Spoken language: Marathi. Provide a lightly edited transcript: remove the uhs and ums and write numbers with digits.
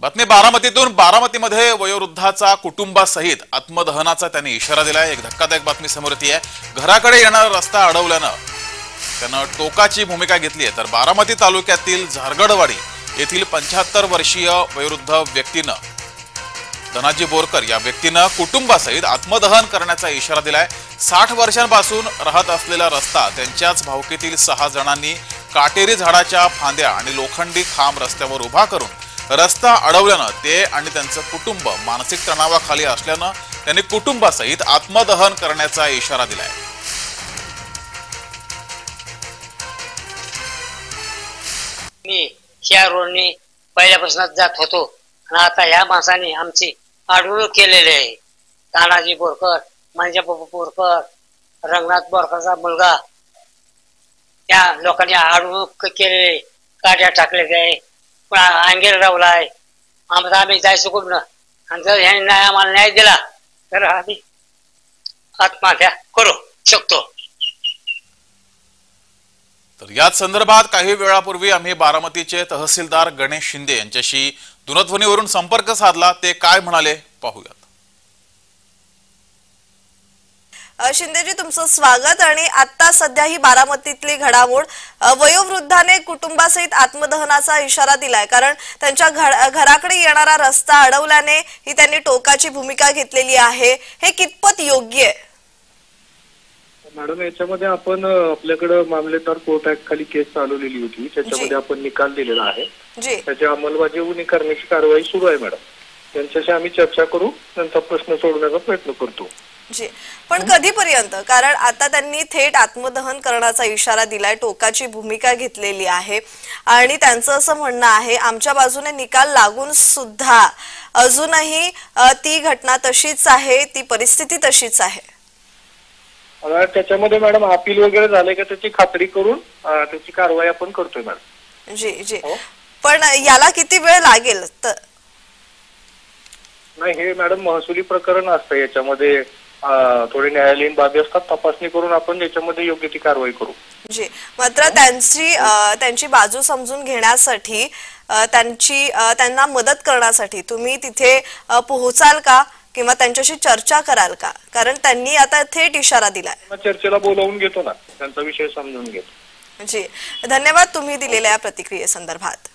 बातमी बारामतीतून बारामतीमध्ये वयोवृद्धाचा कुटुंबासहित आत्मदहनाचा त्यांनी इशारा दिलाय। एक धक्कादायक बातमी समोर येते आहे। घराकडे येणारा रस्ता अडवल्यानं त्यानं टोकाची भूमिका घेतली आहे। तर बारामती तालुक्यातील झारगडवाडी येथील 75 वर्षीय वयोवृद्ध व्यक्तीनं धनाजी बोरकर या व्यक्तीनं कुटुंबासहित आत्मदहन करण्याचा इशारा दिलाय। 60 वर्षांपासून राहत असलेला रस्ता त्यांच्याच भावकीतील 6 जणांनी काटेरी झाडाच्या फांद्या आणि लोखंडी खांब रस्त्यावर उभा करून रस्ता अडवल्यानं ते आणि त्यांचं कुटुंब मानसिक तणावाखाली असल्यानं त्यांनी कुटुंबासहित आत्मदहन करण्याचा इशारा दिलाय। मी ह्या रोडने पहिल्यापासूनच जात होतो आणि आता ह्या माणसाने आमची अडवणूक केलेली आहे। तानाजी बोरकर, मंजाबाबू बोरकर, रंगनाथ बोरकरचा मुलगा, त्या लोकांनी अडवणूक केलेली, काट्या टाकलेल्या आहे, अंगेर लावलाय। आम्ही जायचं कुठं आणि जर ह्यांनी नाही आम्हाला न्याय दिला तर आम्ही आत्महत्या करू शकतो। तर याच संदर्भात काही वेळापूर्वी आम्ही बारामतीचे तहसीलदार गणेश शिंदे यांच्याशी दूरध्वनीवरून संपर्क साधला। ते काय म्हणाले पाहूयात। शिंदेजी, तुमचं स्वागत। आणि आता सध्या ही बारामतीतली घडामोड, वयोवृद्धाने कुटुंबासहित आत्मदहनाचा इशारा दिलाय, कारण त्यांच्या घराकडे येणारा रस्ता अडवल्याने ही त्यांनी टोकाची भूमिका घेतलेली आहे। हे कितपत योग्य आहे? मॅडम, याच्यामध्ये आपण आपल्याकडे मामलेदार कोर्ट ऍक्ट खाली केस चालवलेली होती, त्याच्यामध्ये आपण निकाल दिलेला आहे। त्याची अंमलबजावणी करण्याची कारवाई सुरू आहे मॅडम। त्यांच्याशी आम्ही चर्चा करू, त्यांचा प्रश्न सोडवण्याचा प्रयत्न करतो। जी, पण कधीपर्यंत? कारण आता त्यांनी थेट आत्मदहन करण्याचा इशारा दिलाय, टोकाची भूमिका घेतलेली आहे आणि त्यांचं असं म्हणणं आहे आमच्या बाजूने निकाल लागून सुद्धा अजूनही ती घटना तशीच आहे, ती परिस्थिती तशीच आहे। त्याच्यामध्ये मॅडम अपील वगैरे झाले का त्याची खात्री करून त्याची कारवाई आपण करतोय मॅडम। जी जी, पण याला किती वेळ लागेल? नाही, हे मॅडम महसुली प्रकरण असतं, याच्यामध्ये थोडे न्यायालयीन बाबी असतात, तपासणी करून आपण याच्यामध्ये योग्य ती कारवाई करू। जी, मात्र त्यांची बाजू समजून घेण्यासाठी, त्यांना मदत करण्यासाठी तुम्ही तिथे पोहोचाल का किंवा त्यांच्याशी चर्चा कराल का? कारण त्यांनी आता थेट इशारा दिलाय। चर्चेला बोलावून घेतो ना, त्यांचा विषय समजून घेतो। जी, धन्यवाद तुम्ही दिलेल्या प्रतिक्रियेसंदर्भात।